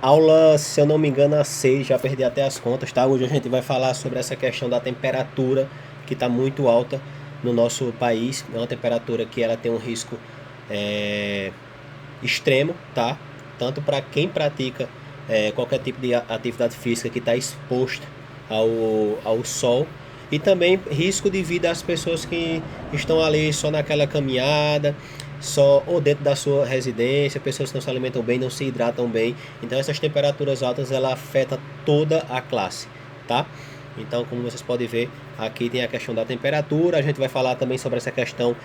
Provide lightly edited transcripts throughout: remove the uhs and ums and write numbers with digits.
Aula, se eu não me engano, a 6, já perdi até as contas, tá? Hoje a gente vai falar sobre essa questão da temperatura que está muito alta no nosso país. É uma temperatura que ela tem um risco é, extremo, tá? Tanto para quem pratica qualquer tipo de atividade física que está exposto ao sol, e também risco de vida às pessoas que estão ali só naquela caminhada, só ou dentro da sua residência, pessoas que não se alimentam bem, não se hidratam bem. Então essas temperaturas altas ela afeta toda a classe, tá? Então, como vocês podem ver, aqui tem a questão da temperatura. A gente vai falar também sobre essa questão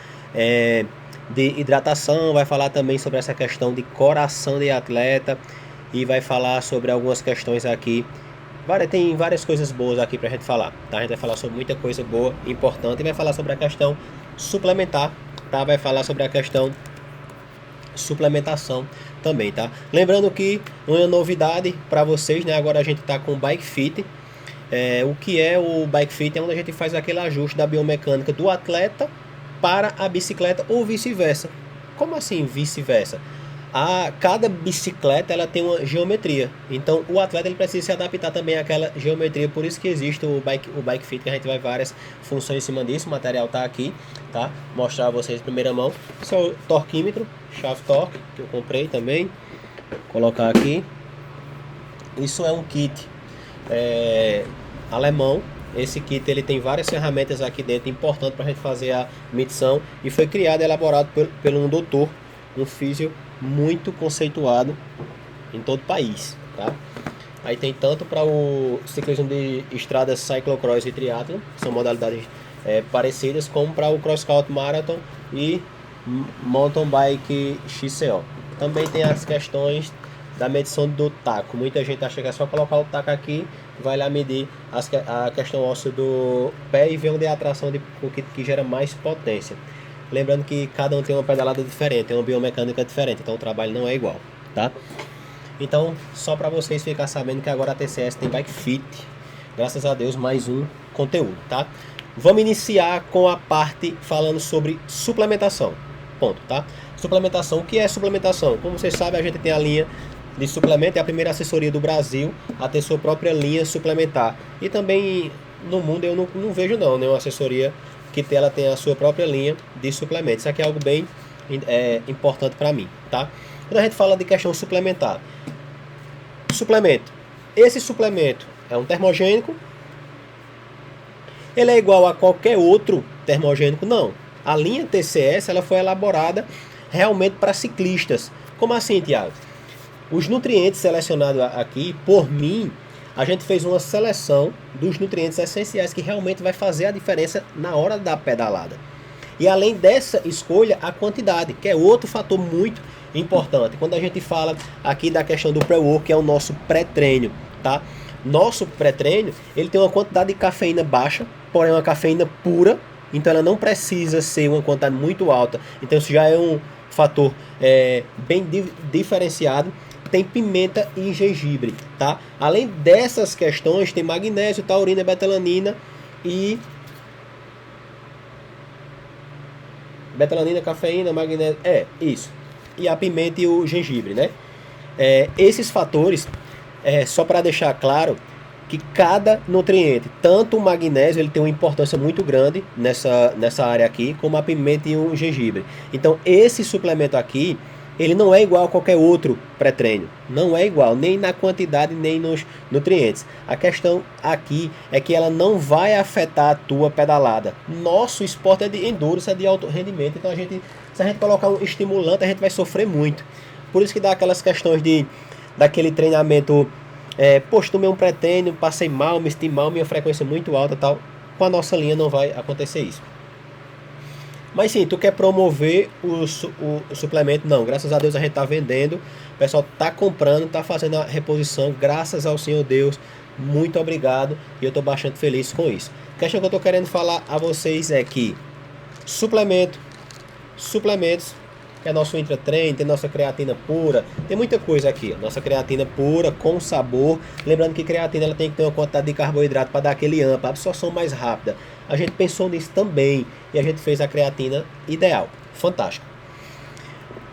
de hidratação, vai falar também sobre essa questão de coração de atleta, e vai falar sobre algumas questões aqui. Tem várias coisas boas aqui pra gente falar, tá? A gente vai falar sobre muita coisa boa, importante, e vai falar sobre a questão suplementar, tá? Vai falar sobre a questão suplementação também, tá? Lembrando que uma novidade para vocês, né? Agora a gente tá com o Bike Fit. O que é o Bike Fit? É onde a gente faz aquele ajuste da biomecânica do atleta para a bicicleta ou vice-versa. Como assim vice-versa? Cada bicicleta ela tem uma geometria, então o atleta ele precisa se adaptar também àquela geometria. Por isso que existe o Bike Fit, que a gente vai várias funções em cima disso. O material tá aqui, tá? Mostrar a vocês em primeira mão. Esse é o torquímetro, chave torque, que eu comprei também. Vou colocar aqui. Isso é um kit alemão. Esse kit ele tem várias ferramentas aqui dentro, importante para a gente fazer a medição, e foi criado e elaborado por um doutor, um físio muito conceituado em todo o país, tá? Aí tem tanto para o ciclismo de estradas, cyclocross e triathlon, que são modalidades parecidas, como para o cross country marathon e mountain bike XCO. Também tem as questões da medição do taco. Muita gente acha que é só colocar o taco aqui, vai lá medir a questão óssea do pé e ver onde é a atração que gera mais potência. Lembrando que cada um tem uma pedalada diferente, tem uma biomecânica diferente, então o trabalho não é igual, tá? Então, só para vocês ficar sabendo que agora a TCS tem Bike Fit, graças a Deus, mais um conteúdo, tá? Vamos iniciar com a parte falando sobre suplementação, ponto, tá? Suplementação, o que é suplementação? Como vocês sabem, a gente tem a linha de suplemento, é a primeira assessoria do Brasil a ter sua própria linha suplementar, e também no mundo eu não vejo nenhuma assessoria que ela tem a sua própria linha de suplementos. Isso aqui é algo bem importante para mim, tá? Quando a gente fala de questão suplementar, esse suplemento é um termogênico, ele é igual a qualquer outro termogênico? Não. A linha TCS ela foi elaborada realmente para ciclistas. Como assim, Thiago? Os nutrientes selecionados aqui por mim, a gente fez uma seleção dos nutrientes essenciais que realmente vai fazer a diferença na hora da pedalada. E além dessa escolha, a quantidade, que é outro fator muito importante. Quando a gente fala aqui da questão do pré-work, que é o nosso pré-treino, tá? Nosso pré-treino, ele tem uma quantidade de cafeína baixa, porém uma cafeína pura, então ela não precisa ser uma quantidade muito alta. Então isso já é um fator bem diferenciado. Tem pimenta e gengibre, tá? Além dessas questões, tem magnésio, taurina, betalanina e... betalanina, cafeína, magnésio... isso. E a pimenta e o gengibre, né? Esses fatores, só para deixar claro, que cada nutriente, tanto o magnésio, ele tem uma importância muito grande nessa área aqui, como a pimenta e o gengibre. Então, esse suplemento aqui, ele não é igual a qualquer outro pré-treino. Não é igual, nem na quantidade, nem nos nutrientes. A questão aqui é que ela não vai afetar a tua pedalada. Nosso esporte é de endurance, é de alto rendimento. Então, se a gente colocar um estimulante, a gente vai sofrer muito. Por isso que dá aquelas questões daquele treinamento... poxa, tomei um pré-treino, passei mal, me senti mal, minha frequência é muito alta, tal. Com a nossa linha não vai acontecer isso. Mas sim, tu quer promover o suplemento? Não, graças a Deus a gente tá vendendo, o pessoal tá comprando, tá fazendo a reposição, graças ao Senhor Deus, muito obrigado, e eu tô bastante feliz com isso. A questão que eu tô querendo falar a vocês é que suplementos, que é nosso intratreino, tem nossa creatina pura, tem muita coisa aqui, nossa creatina pura, com sabor, lembrando que creatina ela tem que ter uma quantidade de carboidrato para dar aquele amp, a absorção mais rápida. A gente pensou nisso também, e a gente fez a creatina ideal, fantástico.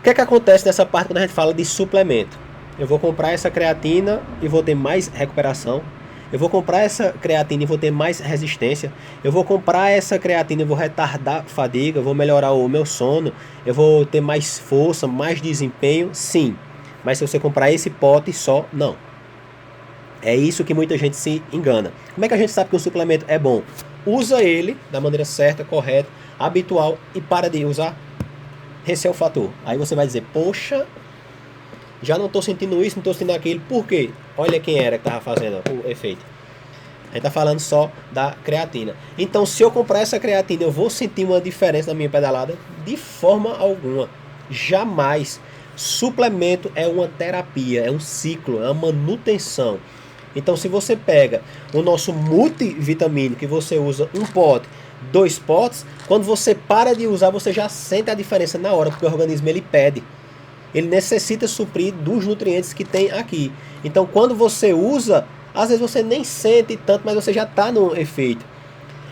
O que é que acontece nessa parte quando a gente fala de suplemento? eu vou comprar essa creatina e vou ter mais recuperação. Eu vou comprar essa creatina e vou ter mais resistência. Eu vou comprar essa creatina e vou retardar fadiga, vou melhorar o meu sono, eu vou ter mais força, mais desempenho, sim. Mas se você comprar esse pote só, não. É isso que muita gente se engana. Como é que a gente sabe que um suplemento é bom? Usa ele da maneira certa, correta, habitual e para de usar. Esse é o fator. Aí você vai dizer, poxa, já não estou sentindo isso, não estou sentindo aquilo. Por quê? Olha quem era que estava fazendo o efeito. A gente está falando só da creatina. Então, se eu comprar essa creatina, eu vou sentir uma diferença na minha pedalada? De forma alguma. Jamais. Suplemento é uma terapia, é um ciclo, é uma manutenção. Então, se você pega o nosso multivitamínico, que você usa um pote, 2 potes, quando você para de usar, você já sente a diferença na hora, porque o organismo ele pede. Ele necessita suprir dos nutrientes que tem aqui. Então, quando você usa, às vezes você nem sente tanto, mas você já está no efeito.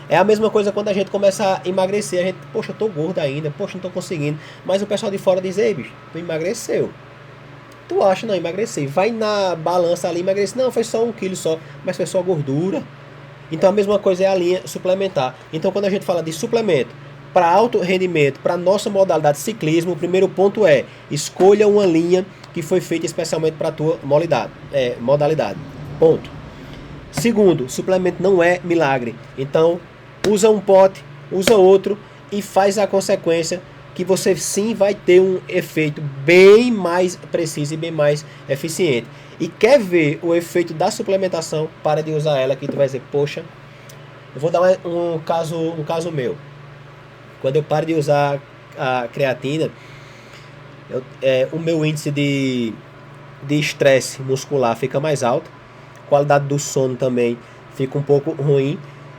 É a mesma coisa quando a gente começa a emagrecer. A gente, poxa, eu tô gordo ainda, poxa, não tô conseguindo. Mas o pessoal de fora diz, ei, bicho, tu emagreceu. Tu acha, não, emagreci. Vai na balança ali, emagreci. Não, foi só 1 quilo só, mas foi só gordura. Então a mesma coisa é a linha suplementar. Então quando a gente fala de suplemento para alto rendimento, para nossa modalidade ciclismo, o primeiro ponto é, escolha uma linha que foi feita especialmente para a tua modalidade. Ponto. Segundo, suplemento não é milagre. Então, usa um pote, usa outro e faz a consequência que você sim vai ter um efeito bem mais preciso e bem mais eficiente. E quer ver o efeito da suplementação, para de usar ela, que tu vai dizer, poxa, eu vou dar um caso meu. Quando eu paro de usar a creatina, o meu índice de estresse muscular fica mais alto, a qualidade do sono também fica um pouco ruim,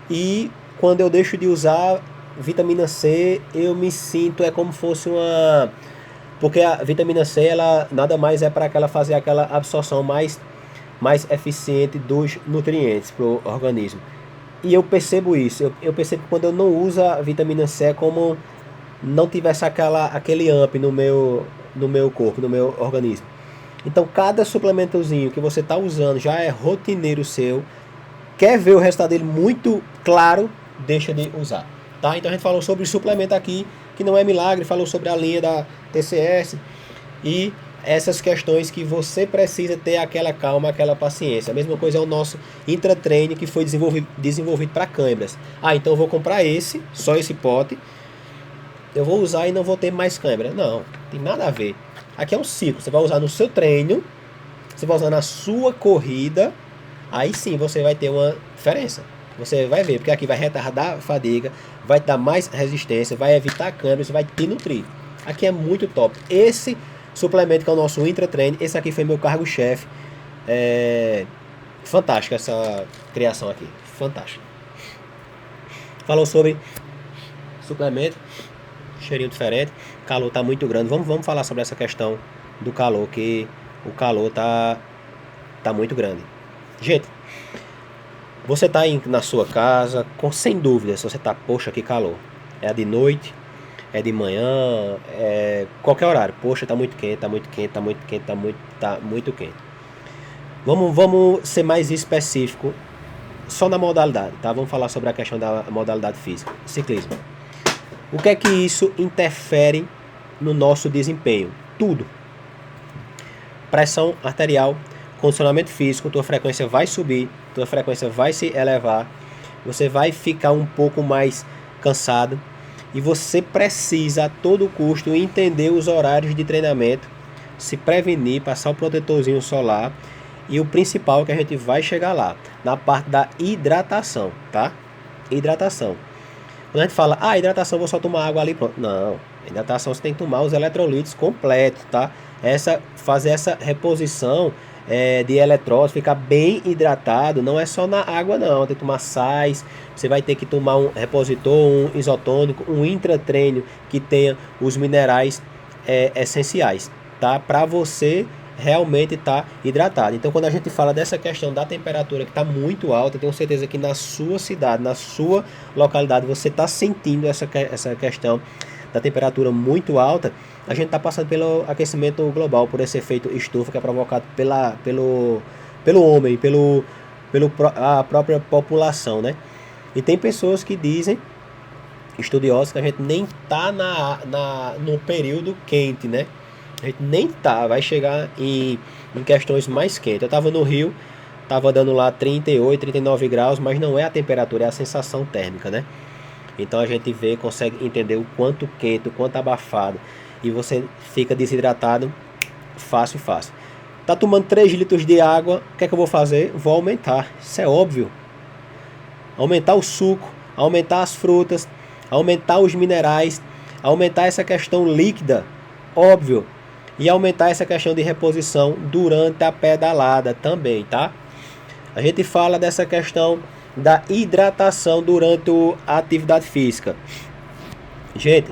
e quando eu deixo de usar vitamina C, eu me sinto, é como fosse uma... Porque a vitamina C, ela nada mais é para ela fazer aquela absorção mais eficiente dos nutrientes para o organismo. E eu percebo isso, eu percebo que quando eu não uso a vitamina C é como não tivesse aquele amp no meu corpo, no meu organismo. Então cada suplementozinho que você está usando já é rotineiro seu, quer ver o resultado dele muito claro, deixa de usar. Tá? Então a gente falou sobre suplemento aqui, que não é milagre, falou sobre a linha da TCS e essas questões que você precisa ter aquela calma, aquela paciência. A mesma coisa é o nosso intratreino que foi desenvolvido para câimbras. Então eu vou comprar só esse pote, eu vou usar e não vou ter mais câimbra. Não, tem nada a ver. Aqui é um ciclo, você vai usar no seu treino, você vai usar na sua corrida, aí sim você vai ter uma diferença. Você vai ver, porque aqui vai retardar a fadiga, vai dar mais resistência, vai evitar câimbras, vai te nutrir. Aqui é muito top. Esse suplemento que é o nosso Intratrain, esse aqui foi meu cargo-chefe. Fantástico essa criação aqui, fantástico. Falou sobre suplemento, cheirinho diferente, calor tá muito grande. Vamos falar sobre essa questão do calor, que o calor tá muito grande. Gente, você tá na sua casa, sem dúvida, se você tá, poxa, que calor. É de noite, é de manhã, qualquer horário. Poxa, tá muito quente, tá muito quente, tá muito quente, tá muito quente. Vamos ser mais específico só na modalidade, tá? Vamos falar sobre a questão da modalidade física, ciclismo. O que é que isso interfere no nosso desempenho? Tudo. Pressão arterial, condicionamento físico, tua frequência vai subir, tua frequência vai se elevar, você vai ficar um pouco mais cansado e você precisa a todo custo entender os horários de treinamento, se prevenir, passar o protetorzinho solar e o principal que a gente vai chegar lá, na parte da hidratação, tá? Hidratação. Quando a gente fala, hidratação, vou só tomar água ali, pronto. Não, hidratação você tem que tomar os eletrolitos completos, tá? Fazer essa reposição de eletrólitos, ficar bem hidratado, não é só na água não, tem que tomar sais, você vai ter que tomar um repositor, um isotônico, um intratreino que tenha os minerais essenciais, tá? Para você realmente estar hidratado. Então quando a gente fala dessa questão da temperatura que está muito alta, eu tenho certeza que na sua cidade, na sua localidade, você está sentindo essa questão da temperatura muito alta, a gente está passando pelo aquecimento global, por esse efeito estufa que é provocado pelo homem, a própria população, né? E tem pessoas que dizem, estudiosos, que a gente nem tá no período quente, né? A gente nem tá, vai chegar em questões mais quentes. Eu tava no Rio, tava dando lá 38, 39 graus, mas não é a temperatura, é a sensação térmica, né? Então a gente consegue entender o quanto quente, o quanto abafado, e você fica desidratado fácil. Tá tomando 3 litros de água, o que é que eu vou fazer? Vou aumentar, isso é óbvio. Aumentar o suco, aumentar as frutas, aumentar os minerais, aumentar essa questão líquida, óbvio. E aumentar essa questão de reposição durante a pedalada também, tá? A gente fala dessa questão da hidratação durante a atividade física. Gente,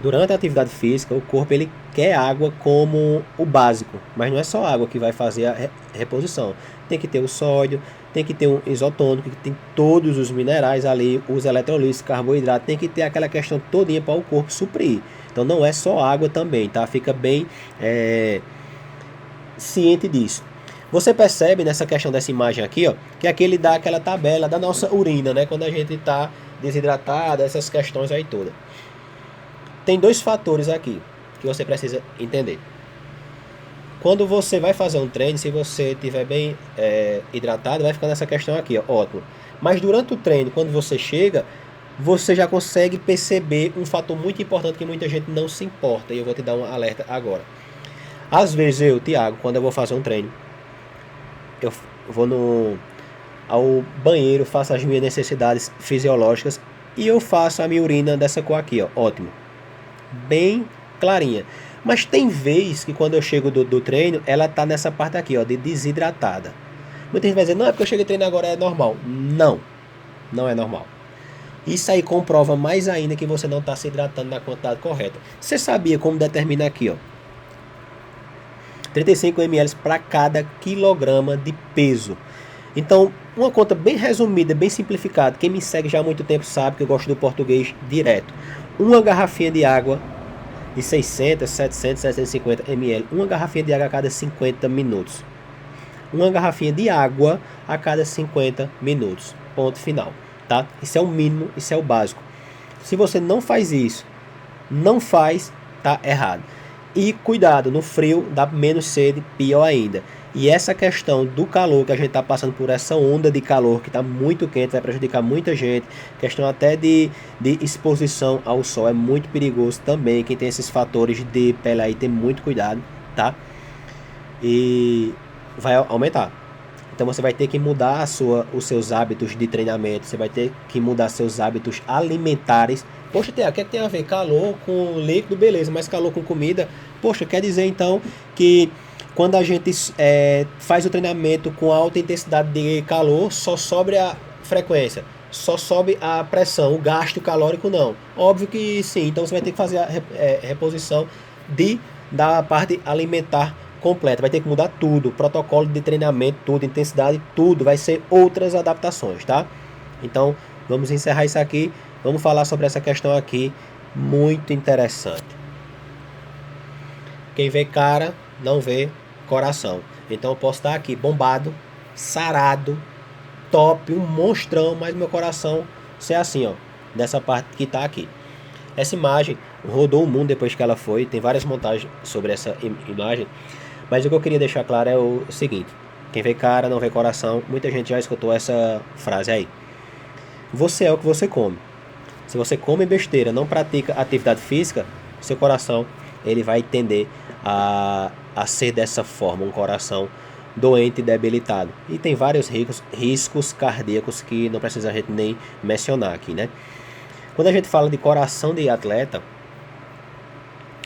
durante a atividade física, o corpo ele quer água como o básico, mas não é só água que vai fazer a reposição. Tem que ter o sódio, tem que ter um isotônico, que tem todos os minerais ali, os eletrolitos, carboidrato, tem que ter aquela questão todinha para o corpo suprir. Então não é só água também, tá? Fica bem ciente disso. Você percebe nessa questão dessa imagem aqui, ó, que aqui ele dá aquela tabela da nossa urina, né? Quando a gente está desidratado, essas questões aí todas. Tem 2 fatores aqui que você precisa entender. Quando você vai fazer um treino, se você estiver bem hidratado, vai ficar nessa questão aqui, ó, ótimo. Mas durante o treino, quando você chega, você já consegue perceber um fator muito importante que muita gente não se importa. E eu vou te dar um alerta agora. Às vezes eu, Thiago, quando eu vou fazer um treino, eu vou ao banheiro, faço as minhas necessidades fisiológicas e eu faço a minha urina dessa cor aqui, ó, ótimo. Bem clarinha. Mas tem vez que quando eu chego do treino, ela tá nessa parte aqui, ó, de desidratada. Muita gente vai dizer, não, é porque eu cheguei treino agora, é normal. Não é normal. Isso aí comprova mais ainda que você não está se hidratando na quantidade correta. Você sabia como determina aqui, ó? 35 ml para cada quilograma de peso. Então, uma conta bem resumida, bem simplificada. Quem me segue já há muito tempo sabe que eu gosto do português direto. Uma garrafinha de água de 600, 700, 750 ml. Uma garrafinha de água a cada 50 minutos. Uma garrafinha de água a cada 50 minutos. Ponto final. Tá? Isso é o mínimo, isso é o básico. Se você não faz isso, tá errado. E cuidado, no frio dá menos sede, pior ainda. E essa questão do calor, que a gente está passando por essa onda de calor que está muito quente, vai prejudicar muita gente. Questão até de exposição ao sol é muito perigoso também. Quem tem esses fatores de pele aí tem muito cuidado, tá? E vai aumentar. Então você vai ter que mudar os seus hábitos de treinamento, você vai ter que mudar seus hábitos alimentares. Poxa, o que tem a ver calor com líquido? Beleza, mas calor com comida? Poxa, quer dizer então que quando a gente faz o treinamento com alta intensidade de calor, só sobe a frequência, só sobe a pressão, o gasto calórico não. Óbvio que sim, então você vai ter que fazer a reposição da parte alimentar completa, vai ter que mudar tudo, protocolo de treinamento, tudo, intensidade, tudo, vai ser outras adaptações, tá? Então, vamos encerrar isso aqui, vamos falar sobre essa questão aqui, muito interessante. Quem vê cara, não vê coração. Então, eu posso estar aqui bombado, sarado, top, um monstrão, mas meu coração ser assim, ó, dessa parte que tá aqui. Essa imagem rodou o mundo depois que ela foi, tem várias montagens sobre essa imagem. Mas o que eu queria deixar claro é o seguinte: quem vê cara não vê coração. Muita gente já escutou essa frase aí. Você é o que você come. Se você come besteira, não pratica atividade física, seu coração ele vai tender a ser dessa forma, um coração doente e debilitado. E tem vários riscos cardíacos que não precisa a gente nem mencionar aqui, né? Quando a gente fala de coração de atleta,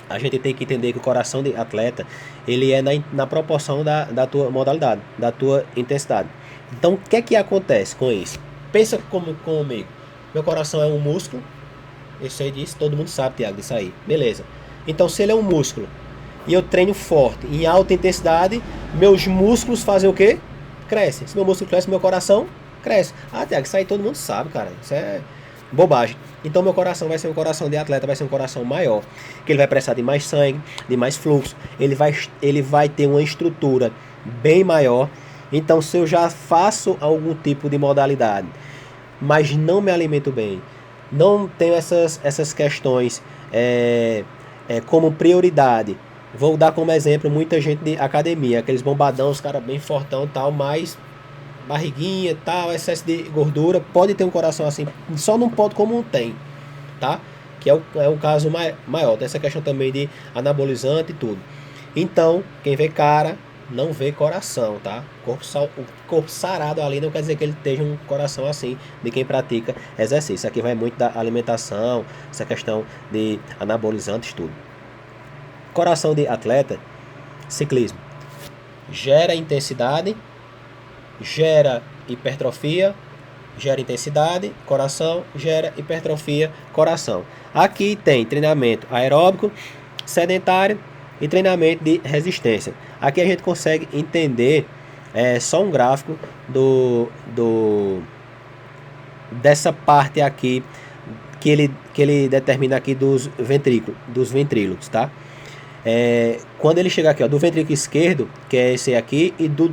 a gente tem que entender que o coração de atleta ele é na proporção da tua modalidade, da tua intensidade. Então, o que é que acontece com isso? Pensa comigo. Meu coração é um músculo. Eu sei disso, todo mundo sabe, Thiago, disso aí. Beleza. Então, se ele é um músculo e eu treino forte, em alta intensidade, meus músculos fazem o quê? Crescem. Se meu músculo cresce, meu coração cresce. Ah, Thiago, isso aí todo mundo sabe, cara. Isso é bobagem. Então meu coração vai ser um coração de atleta, vai ser um coração maior, que ele vai precisar de mais sangue, de mais fluxo, ele vai ter uma estrutura bem maior. Então se eu já faço algum tipo de modalidade, mas não me alimento bem, não tenho essas questões como prioridade. Vou dar como exemplo muita gente de academia, aqueles bombadão, os caras bem fortão tal, mas barriguinha tal, excesso de gordura, pode ter um coração assim, só não pode como tem, tá? Que é um caso maior, tem essa questão também de anabolizante e tudo. Então, quem vê cara, não vê coração, tá? O corpo sarado ali não quer dizer que ele esteja um coração assim, de quem pratica exercício. Isso aqui vai muito da alimentação, essa questão de anabolizantes, tudo. Coração de atleta, ciclismo, gera intensidade, gera hipertrofia, gera intensidade, coração, gera hipertrofia, coração. Aqui tem treinamento aeróbico, sedentário e treinamento de resistência. Aqui a gente consegue entender só um gráfico dessa parte aqui que ele determina aqui dos ventrículos, tá? Quando ele chegar aqui, ó, do ventrículo esquerdo, que é esse aqui, e do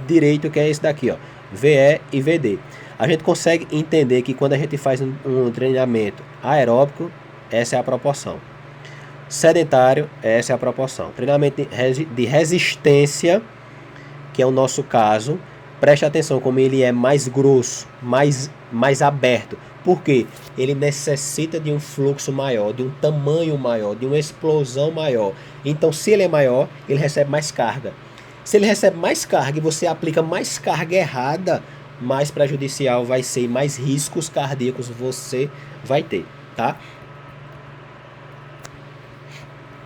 direito, que é esse daqui, ó, VE e VD. A gente consegue entender que quando a gente faz um treinamento aeróbico, essa é a proporção. Sedentário, essa é a proporção. Treinamento de resistência, que é o nosso caso, preste atenção como ele é mais grosso, mais aberto. Por quê? Ele necessita de um fluxo maior, de um tamanho maior, de uma explosão maior. Então, se ele é maior, ele recebe mais carga. Se ele recebe mais carga e você aplica mais carga errada, mais prejudicial vai ser, mais riscos cardíacos você vai ter, tá?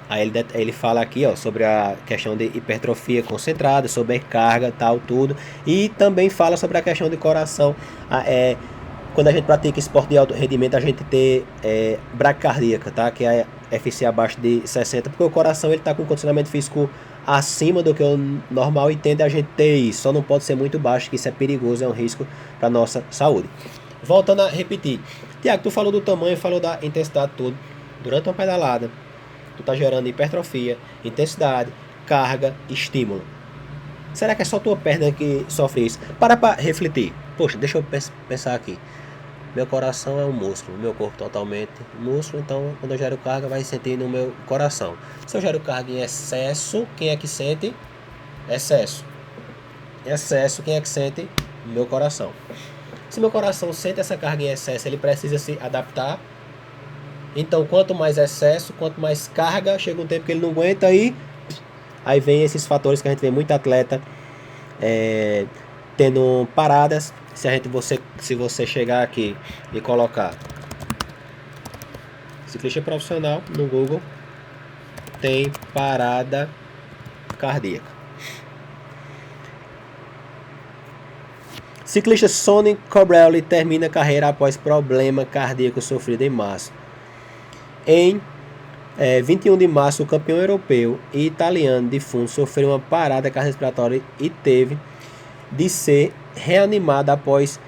Aí ele fala aqui, ó, sobre a questão de hipertrofia concentrada, sobrecarga, tal, tudo. E também fala sobre a questão de coração. Quando a gente pratica esporte de alto rendimento, a gente ter bracardíaca, tá? Que é FC abaixo de 60, porque o coração ele está com condicionamento físico acima do que o normal e tende a gente ter isso. Só não pode ser muito baixo, que isso é perigoso, é um risco para nossa saúde. Voltando a repetir. Tiago, tu falou do tamanho, falou da intensidade toda. Durante uma pedalada, tu tá gerando hipertrofia, intensidade, carga, estímulo. Será que é só tua perna que sofre isso? Para refletir. Poxa, deixa eu pensar aqui. Meu coração é um músculo, meu corpo totalmente músculo, então quando eu gero carga vai sentir no meu coração. Se eu gero carga em excesso, quem é que sente? Excesso. Excesso, quem é que sente? Meu coração. Se meu coração sente essa carga em excesso, ele precisa se adaptar. Então, quanto mais excesso, quanto mais carga, chega um tempo que ele não aguenta aí vem esses fatores que a gente vê muito atleta tendo paradas. Se você chegar aqui e colocar ciclista profissional no Google, tem parada cardíaca. Ciclista Sonny Colbrelli termina a carreira após problema cardíaco sofrido em março. Em 21 de março, o campeão europeu e italiano de fundo sofreu uma parada cardiorrespiratória e teve de ser reanimado após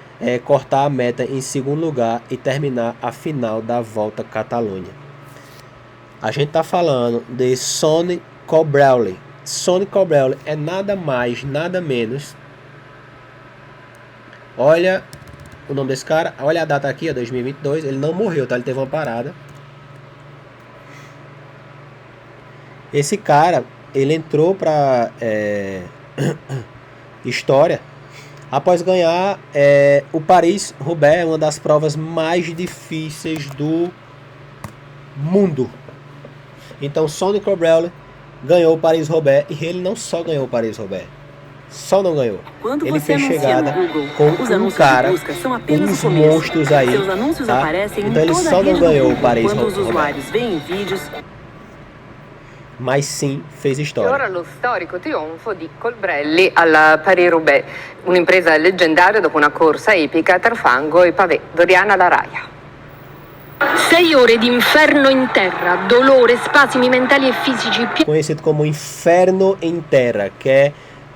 cortar a meta em segundo lugar e terminar a final da Volta à Catalunha. A gente está falando de Sonny Colbrelli. Sonny Colbrelli é nada mais, nada menos. Olha o nome desse cara, olha a data aqui, 2022. Ele não morreu, tá? Ele teve uma parada. Esse cara, ele entrou para história após ganhar o Paris-Roubaix, uma das provas mais difíceis do mundo. Então, Sonny Colbrelli ganhou o Paris-Roubaix e ele não só ganhou o Paris-Roubaix, só não ganhou. Quando ele você fez chegada Google, com um cara, uns monstros aí, seus anúncios tá? aparecem Então em ele toda só a não rede ganhou do o Google. Paris-Roubaix, Quando os usuários veem vídeos, mas sim fez E história. ora lo storico trionfo di Colbrelli alla Paris-Roubaix, un'impresa leggendaria dopo una corsa epica tra fango e pavé. Doriana Laraia. 6 ore di inferno in terra, dolore, spasimi mentali e fisici. Conhecido como Inferno em Terra, que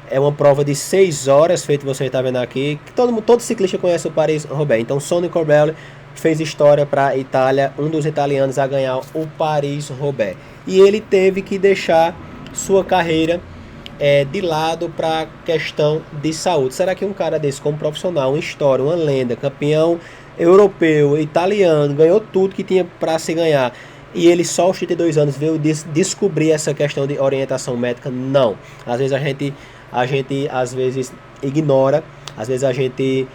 é uma prova de 6 horas, feito você está vendo aqui. Que todo ciclista conhece o Paris-Roubaix. Então, Sonny Colbrelli fez história para a Itália, um dos italianos a ganhar o Paris-Roubaix. E ele teve que deixar sua carreira de lado para questão de saúde. Será que um cara desse, como profissional, uma história, uma lenda, campeão europeu, italiano, ganhou tudo que tinha para se ganhar, e ele só aos 32 anos veio descobrir essa questão de orientação médica? Não. Às vezes a gente às vezes ignora, às vezes a gente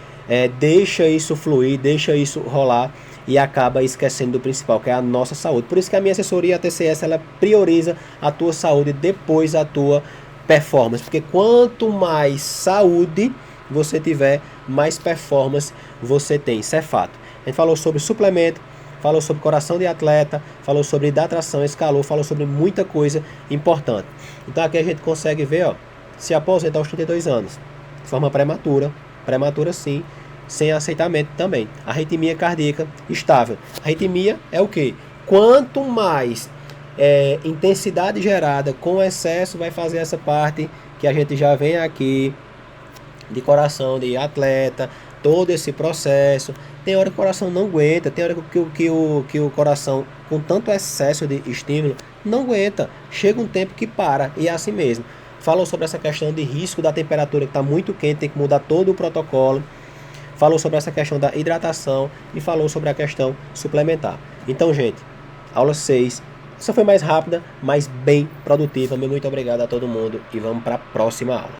deixa isso fluir, deixa isso rolar e acaba esquecendo do principal, que é a nossa saúde. Por isso que a minha assessoria, a TCS, ela prioriza a tua saúde depois a tua performance, porque quanto mais saúde você tiver, mais performance você tem. Isso é fato. A gente falou sobre suplemento, falou sobre coração de atleta, falou sobre hidratação, esse calor, falou sobre muita coisa importante. Então aqui a gente consegue ver, ó, se aposenta aos 32 anos, de forma prematura sim, sem aceitamento também. Arritmia cardíaca estável. Arritmia é o quê? Quanto mais intensidade gerada com excesso, vai fazer essa parte que a gente já vem aqui de coração de atleta, todo esse processo. Tem hora que o coração não aguenta, tem hora que o coração, com tanto excesso de estímulo, não aguenta. Chega um tempo que para, e é assim mesmo. Falou sobre essa questão de risco da temperatura, que está muito quente, tem que mudar todo o protocolo. Falou sobre essa questão da hidratação e falou sobre a questão suplementar. Então, gente, aula 6. Essa foi mais rápida, mas bem produtiva. Meu muito obrigado a todo mundo e vamos para a próxima aula.